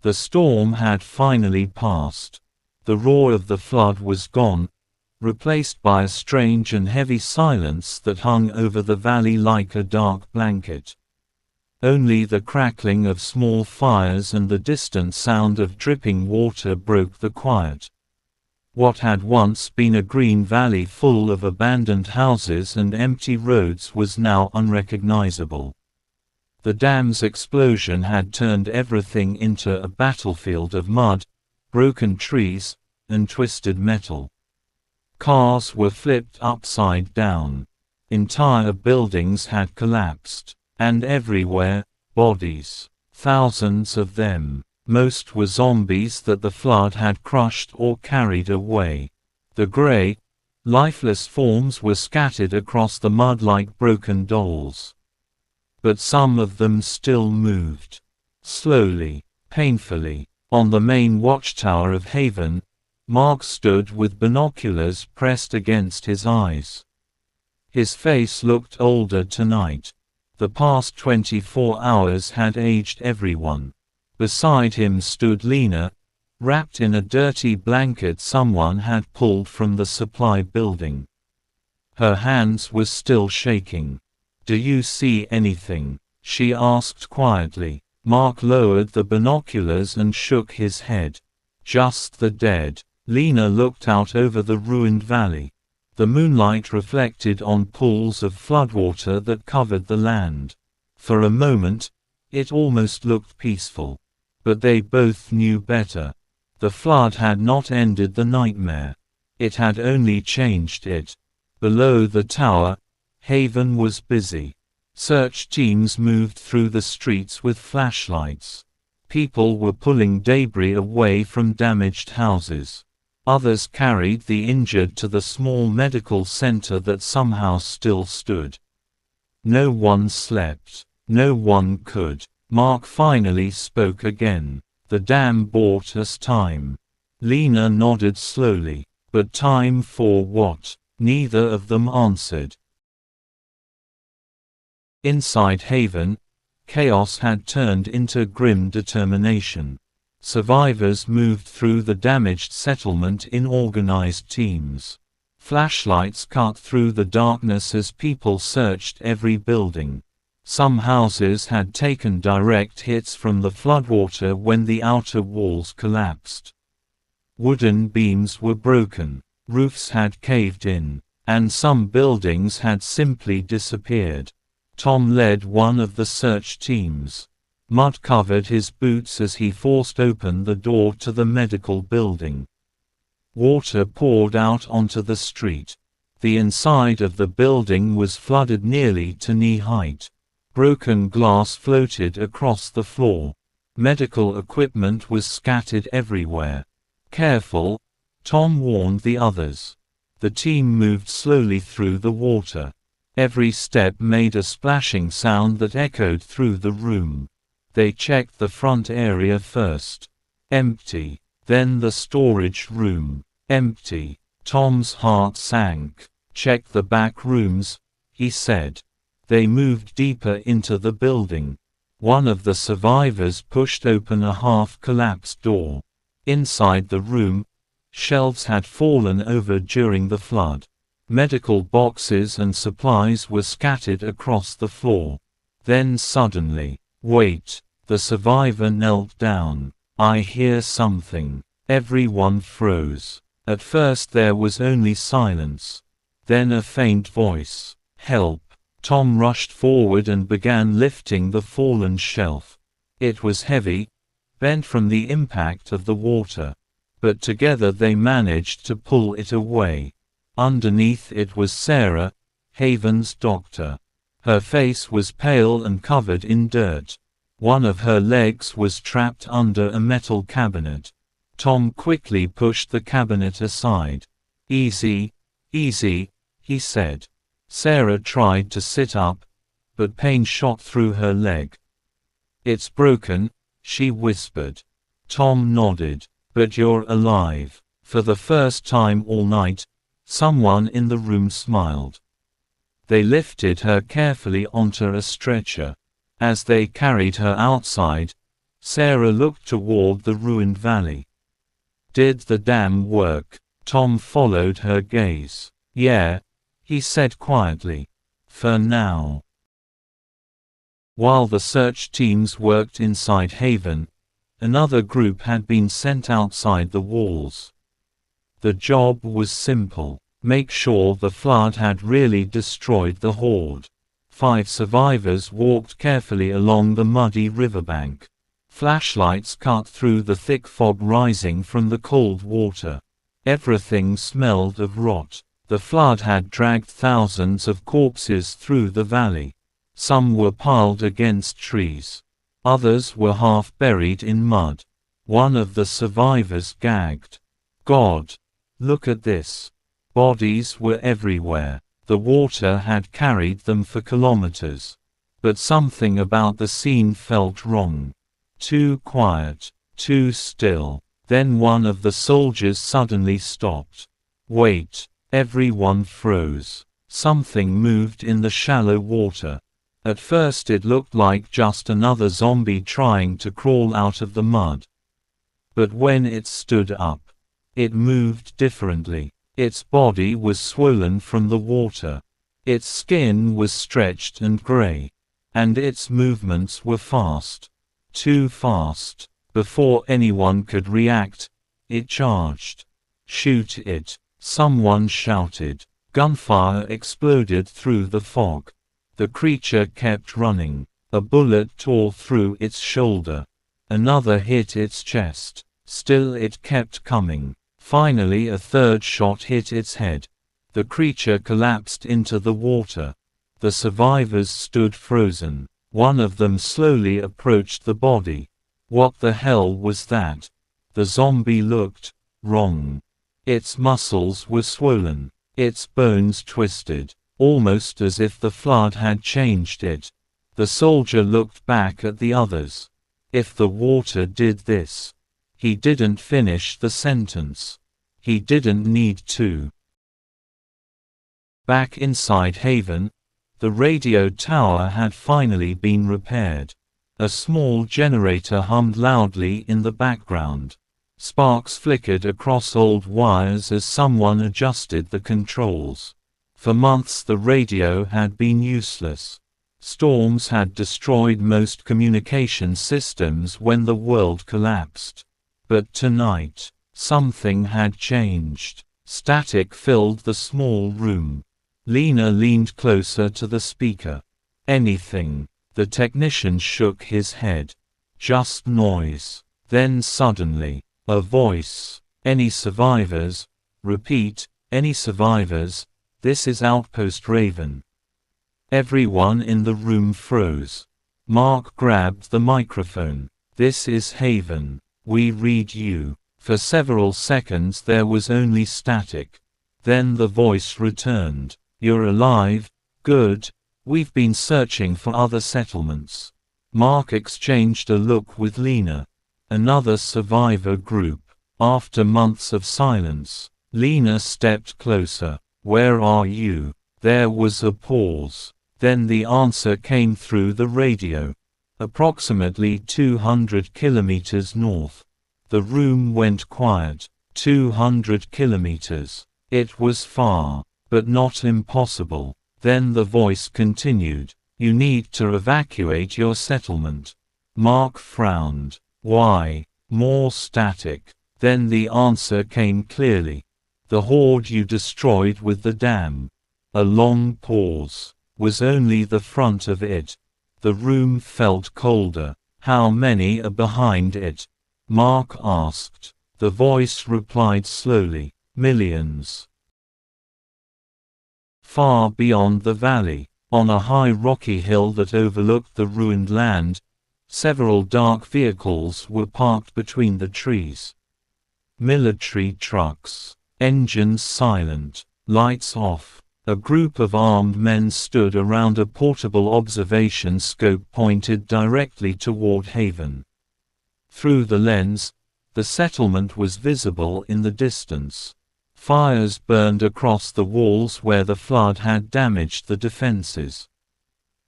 The storm had finally passed. The roar of the flood was gone, replaced by a strange and heavy silence that hung over the valley like a dark blanket. Only the crackling of small fires and the distant sound of dripping water broke the quiet. What had once been a green valley full of abandoned houses and empty roads was now unrecognizable. The dam's explosion had turned everything into a battlefield of mud, broken trees, and twisted metal. Cars were flipped upside down. Entire buildings had collapsed. And everywhere, bodies. Thousands of them. Most were zombies that the flood had crushed or carried away. The gray, lifeless forms were scattered across the mud like broken dolls. But some of them still moved. Slowly, painfully. On the main watchtower of Haven, Mark stood with binoculars pressed against his eyes. His face looked older tonight. The past 24 hours had aged everyone. Beside him stood Lena, wrapped in a dirty blanket someone had pulled from the supply building. Her hands were still shaking. "Do you see anything?" she asked quietly. Mark lowered the binoculars and shook his head. "Just the dead." Lena looked out over the ruined valley. The moonlight reflected on pools of floodwater that covered the land. For a moment, it almost looked peaceful. But they both knew better. The flood had not ended the nightmare. It had only changed it. Below the tower, Haven was busy. Search teams moved through the streets with flashlights. People were pulling debris away from damaged houses. Others carried the injured to the small medical center that somehow still stood. No one slept. No one could. Mark finally spoke again. "The dam bought us time." Lena nodded slowly. "But time for what?" Neither of them answered. Inside Haven, chaos had turned into grim determination. Survivors moved through the damaged settlement in organized teams. Flashlights cut through the darkness as people searched every building. Some houses had taken direct hits from the floodwater when the outer walls collapsed. Wooden beams were broken, roofs had caved in, and some buildings had simply disappeared. Tom led one of the search teams. Mud covered his boots as he forced open the door to the medical building. Water poured out onto the street. The inside of the building was flooded nearly to knee height. Broken glass floated across the floor. Medical equipment was scattered everywhere. "Careful," Tom warned the others. The team moved slowly through the water. Every step made a splashing sound that echoed through the room. They checked the front area first. Empty. Then the storage room. Empty. Tom's heart sank. "Check the back rooms," he said. They moved deeper into the building. One of the survivors pushed open a half-collapsed door. Inside the room, shelves had fallen over during the flood. Medical boxes and supplies were scattered across the floor. Then suddenly, "Wait," the survivor knelt down. "I hear something." Everyone froze. At first there was only silence. Then a faint voice. "Help." Tom rushed forward and began lifting the fallen shelf. It was heavy, bent from the impact of the water. But together they managed to pull it away. Underneath it was Sarah, Haven's doctor. Her face was pale and covered in dirt. One of her legs was trapped under a metal cabinet. Tom quickly pushed the cabinet aside. "Easy, easy," he said. Sarah tried to sit up, but pain shot through her leg. "It's broken," she whispered. Tom nodded. "But you're alive." For the first time all night, someone in the room smiled. They lifted her carefully onto a stretcher. As they carried her outside, Sarah looked toward the ruined valley. "Did the dam work?" Tom followed her gaze. "Yeah," he said quietly. "For now." While the search teams worked inside Haven, another group had been sent outside the walls. The job was simple: make sure the flood had really destroyed the horde. 5 survivors walked carefully along the muddy riverbank. Flashlights cut through the thick fog rising from the cold water. Everything smelled of rot. The flood had dragged thousands of corpses through the valley. Some were piled against trees. Others were half buried in mud. One of the survivors gagged. "God! Look at this." Bodies were everywhere. The water had carried them for kilometers. But something about the scene felt wrong. Too quiet, too still. Then one of the soldiers suddenly stopped. "Wait." Everyone froze. Something moved in the shallow water. At first it looked like just another zombie trying to crawl out of the mud. But when it stood up, it moved differently. Its body was swollen from the water. Its skin was stretched and gray. And its movements were fast. Too fast. Before anyone could react, it charged. "Shoot it!" someone shouted. Gunfire exploded through the fog. The creature kept running. A bullet tore through its shoulder. Another hit its chest. Still it kept coming. Finally a third shot hit its head. The creature collapsed into the water. The survivors stood frozen. One of them slowly approached the body. What the hell was that? The zombie looked wrong. Its muscles were swollen. Its bones twisted, almost as if the flood had changed it. The soldier looked back at the others. If the water did this. He didn't finish the sentence. He didn't need to. Back inside Haven, the radio tower had finally been repaired. A small generator hummed loudly in the background. Sparks flickered across old wires as someone adjusted the controls. For months the radio had been useless. Storms had destroyed most communication systems when the world collapsed. But tonight, something had changed. Static filled the small room. Lena leaned closer to the speaker. "Anything?" The technician shook his head. "Just noise." Then suddenly, a voice. "Any survivors?" "Repeat, any survivors? This is Outpost Raven." Everyone in the room froze. Mark grabbed the microphone. "This is Haven. We read you." For several seconds there was only static. Then the voice returned. "You're alive? Good. We've been searching for other settlements." Mark exchanged a look with Lena. Another survivor group. After months of silence, Lena stepped closer. "Where are you?" There was a pause. Then the answer came through the radio. "Approximately 200 kilometers north." The room went quiet. 200 kilometers. It was far, but not impossible. Then the voice continued. "You need to evacuate your settlement." Mark frowned. "Why?" More static. Then the answer came clearly. "The horde you destroyed with the dam." A long pause. Was only the front of it. The room felt colder. "How many are behind it?" Mark asked. The voice replied slowly. "Millions." Far beyond the valley, on a high rocky hill that overlooked the ruined land, several dark vehicles were parked between the trees. Military trucks. Engines silent. Lights off. A group of armed men stood around a portable observation scope pointed directly toward Haven. Through the lens, the settlement was visible in the distance. Fires burned across the walls where the flood had damaged the defenses.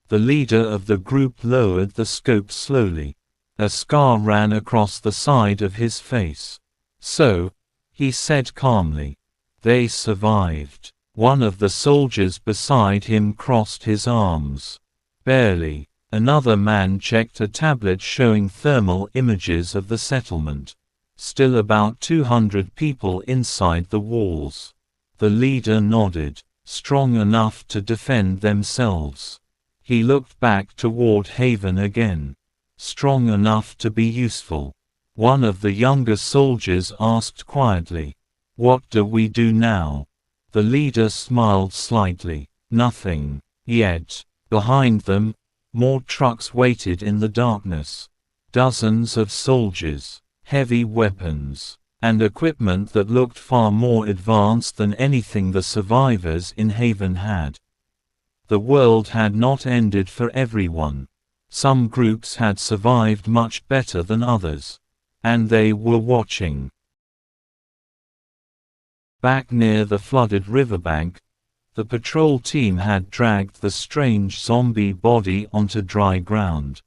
The leader of the group lowered the scope slowly. A scar ran across the side of his face. "So," he said calmly. "They survived." One of the soldiers beside him crossed his arms. "Barely." Another man checked a tablet showing thermal images of the settlement. Still about 200 people inside the walls. The leader nodded. Strong enough to defend themselves. He looked back toward Haven again. Strong enough to be useful. One of the younger soldiers asked quietly, "What do we do now?" The leader smiled slightly. "Nothing. Yet." Behind them, more trucks waited in the darkness. Dozens of soldiers, heavy weapons, and equipment that looked far more advanced than anything the survivors in Haven had. The world had not ended for everyone. Some groups had survived much better than others. And they were watching. Back near the flooded riverbank, the patrol team had dragged the strange zombie body onto dry ground.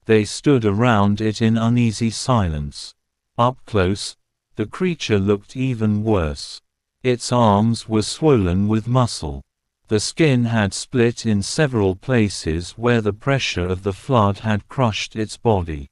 They stood around it in uneasy silence. Up close, the creature looked even worse. Its arms were swollen with muscle. The skin had split in several places where the pressure of the flood had crushed its body.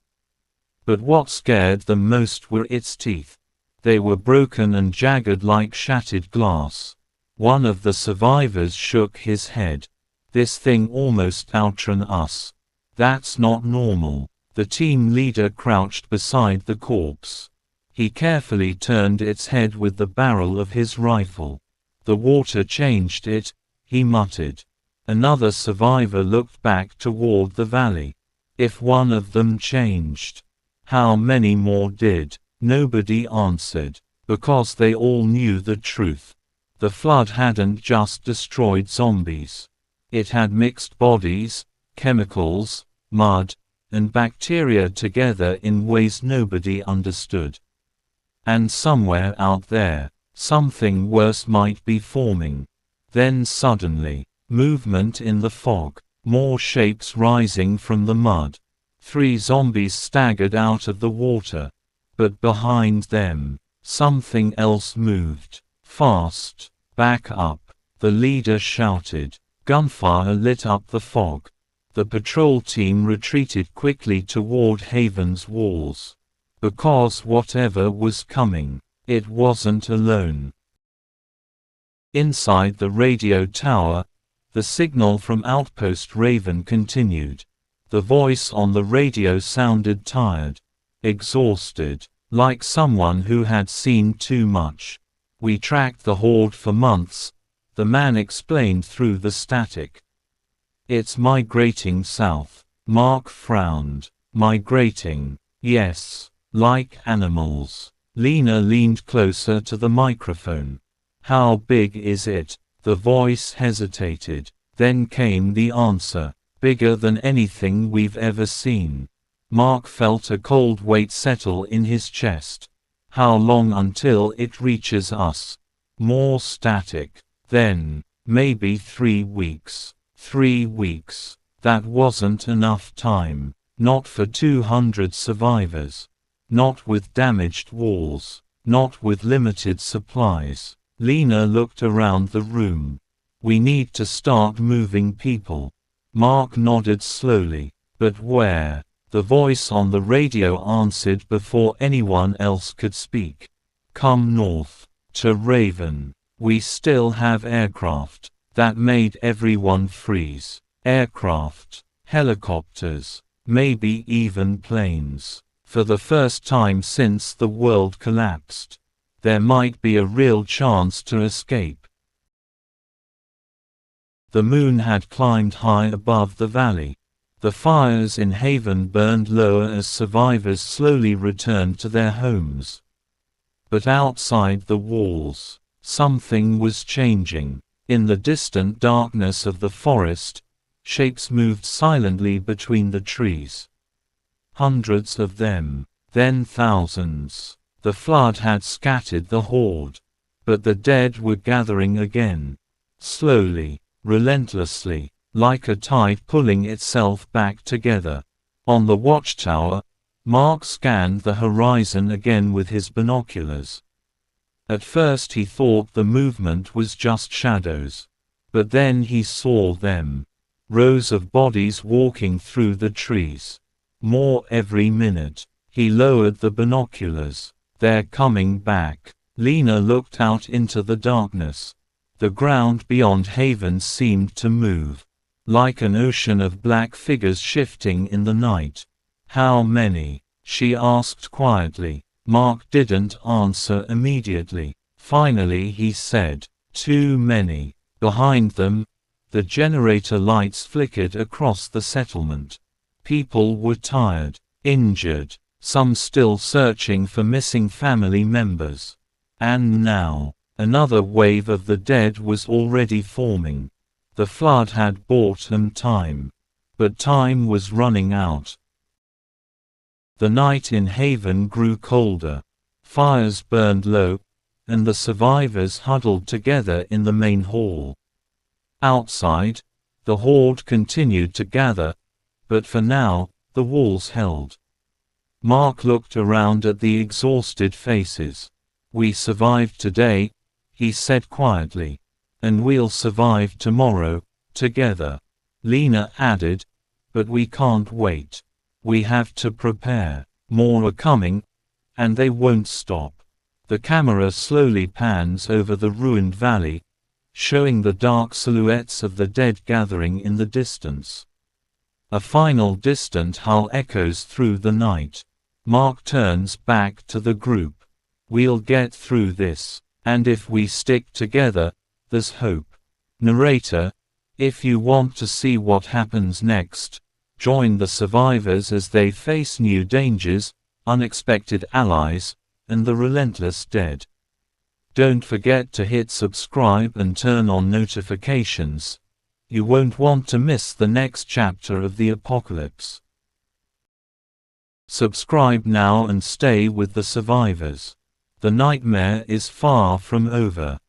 But what scared them most were its teeth. They were broken and jagged like shattered glass. One of the survivors shook his head. "This thing almost outran us. That's not normal." The team leader crouched beside the corpse. He carefully turned its head with the barrel of his rifle. "The water changed it," he muttered. Another survivor looked back toward the valley. If one of them changed, how many more did? Nobody answered, because they all knew the truth. The flood hadn't just destroyed zombies. It had mixed bodies, chemicals, mud, and bacteria together in ways nobody understood. And somewhere out there, something worse might be forming. Then suddenly, movement in the fog, more shapes rising from the mud. 3 zombies staggered out of the water. But behind them, something else moved. Fast. "Back up," the leader shouted. Gunfire lit up the fog. The patrol team retreated quickly toward Haven's walls. Because whatever was coming, it wasn't alone. Inside the radio tower, the signal from Outpost Raven continued. The voice on the radio sounded tired, exhausted, like someone who had seen too much. "We tracked the horde for months," the man explained through the static. "It's migrating south." Mark frowned. "Migrating?" "Yes. Like animals." Lena leaned closer to the microphone. "How big is it?" The voice hesitated. Then came the answer. "Bigger than anything we've ever seen." Mark felt a cold weight settle in his chest. "How long until it reaches us?" More static. "Then, maybe 3 weeks." 3 weeks. That wasn't enough time. Not for 200 survivors. Not with damaged walls. Not with limited supplies. Lena looked around the room. "We need to start moving people." Mark nodded slowly. "But where?" The voice on the radio answered before anyone else could speak. "Come north. To Raven. We still have aircraft." That made everyone freeze. Aircraft. Helicopters. Maybe even planes. For the first time since the world collapsed. There might be a real chance to escape. The moon had climbed high above the valley. The fires in Haven burned lower as survivors slowly returned to their homes. But outside the walls, something was changing. In the distant darkness of the forest, shapes moved silently between the trees. Hundreds of them, then thousands. The flood had scattered the horde. But the dead were gathering again. Slowly, relentlessly, like a tide pulling itself back together. On the watchtower, Mark scanned the horizon again with his binoculars. At first he thought the movement was just shadows. But then he saw them. Rows of bodies walking through the trees. More every minute. He lowered the binoculars. They're coming back. Lena looked out into the darkness. The ground beyond Haven seemed to move. Like an ocean of black figures shifting in the night. How many? She asked quietly. Mark didn't answer immediately. Finally he said, "Too many." Behind them, the generator lights flickered across the settlement. People were tired, injured, some still searching for missing family members. And now, another wave of the dead was already forming. The flood had bought them time. But time was running out. The night in Haven grew colder. Fires burned low, and the survivors huddled together in the main hall. Outside, the horde continued to gather, but for now, the walls held. Mark looked around at the exhausted faces. "We survived today," he said quietly. "And we'll survive tomorrow, together." Lena added, "But we can't wait. We have to prepare. More are coming, and they won't stop." The camera slowly pans over the ruined valley, showing the dark silhouettes of the dead gathering in the distance. A final distant howl echoes through the night. Mark turns back to the group. "We'll get through this. And if we stick together, there's hope." Narrator, if you want to see what happens next, join the survivors as they face new dangers, unexpected allies, and the relentless dead. Don't forget to hit subscribe and turn on notifications. You won't want to miss the next chapter of the apocalypse. Subscribe now and stay with the survivors. The nightmare is far from over.